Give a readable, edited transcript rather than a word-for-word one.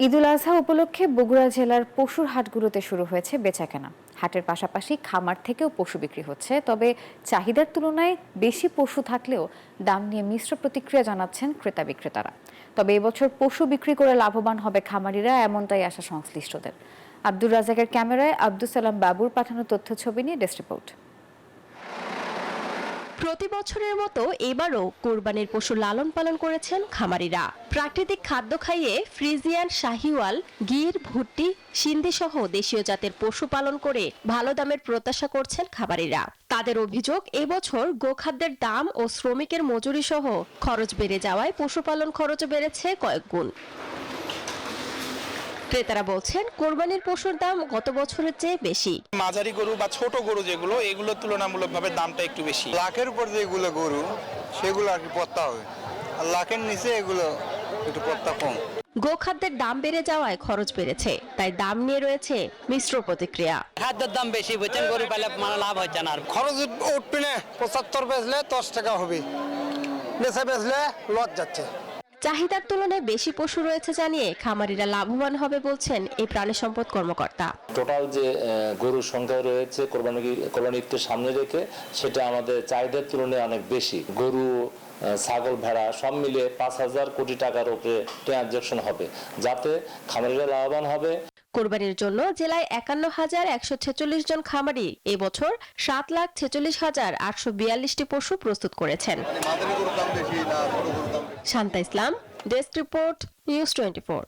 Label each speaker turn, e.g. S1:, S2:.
S1: ঈদুল আজহা উপলক্ষে বগুড়া জেলার পশুর হাটগুলোতে শুরু হয়েছে বেচাকেনা। হাটের পাশাপাশি খামার থেকেও পশু বিক্রি হচ্ছে, তবে চাহিদার তুলনায় বেশি পশু থাকলেও দাম নিয়ে মিশ্র প্রতিক্রিয়া জানাচ্ছেন ক্রেতা বিক্রেতারা। তবে এবছর পশু বিক্রি করে লাভবান হবে খামারিরা, এমনটাই আশা সংশ্লিষ্টদের। আব্দুর রাজাকের ক্যামেরায় আব্দুল সালাম বাবুর পাঠানো তথ্য ছবি নিয়ে ডেস্ক রিপোর্ট।
S2: প্রতি বছরের মতো এবারও কোরবানির পশু লালন পালন করেছেন খামারিরা। প্রাকৃতিক খাদ্য খাইয়ে ফ্রিজিয়ান, শাহিওয়াল, গির, ভুট্টি, সিন্ধি সহ দেশীয় জাতের পশু পালন করে ভালো দামের প্রত্যাশা করছেন খামারিরা। তাদের অভিযোগ, এবছর গোখাদ্যের দাম ও শ্রমিকের মজুরি সহ খরচ বেড়ে যাওয়ায় পশুপালন খরচ বেড়েছে কয়েক গুণ। ক্রেতারা বলছেন, কোরবানির পশুর দাম গত বছরের চেয়ে বেশি।
S3: মাঝারি গরু বা ছোট গরু যেগুলো, এগুলো তুলনামূলকভাবে দামটা একটু বেশি।
S4: লাখের উপর যেগুলো গরু সেগুলো আর কি পত্তা হবে, আর লাখের নিচে এগুলো একটু পত্তা কম।
S2: গোখাদ্যের দাম বেড়ে যাওয়ায় খরচ বেড়েছে, তাই দাম নিয়ে রয়েছে মিশ্র প্রতিক্রিয়া।
S5: খাদ্যের দাম বেশি, বুঝছেন, গরু পালে মানে লাভ হচ্ছে না। আর
S4: খরচ উঠবে না, 75 বেচলে 10 টাকা হবে, বেচা বেচলে লস যাচ্ছে।
S2: চাহিদার তুলনায় বেশি পশু রয়েছে জানিয়ে খামারিরা লাভবান হবে বলছেন এই প্রাণী সম্পদ কর্মকর্তা।
S6: টোটাল যে গরুর সংখ্যা রয়েছে কোরবানি ঈদকে সামনে রেখে, সেটা আমাদের চাহিদার তুলনায় অনেক বেশি। গরু, ছাগল, ভেড়া সব মিলিয়ে 5,000 কোটি টাকার উপরে ট্রানজাকশন হবে, যাতে খামারিরা লাভবান হবে।
S2: কোরবানির জন্য জেলায় 51,146 জন খামারি এবছর 7,46,842টি পশু প্রস্তুত করেছেন। শান্তা ইসলাম, ডেস্ক রিপোর্ট, নিউজ 24।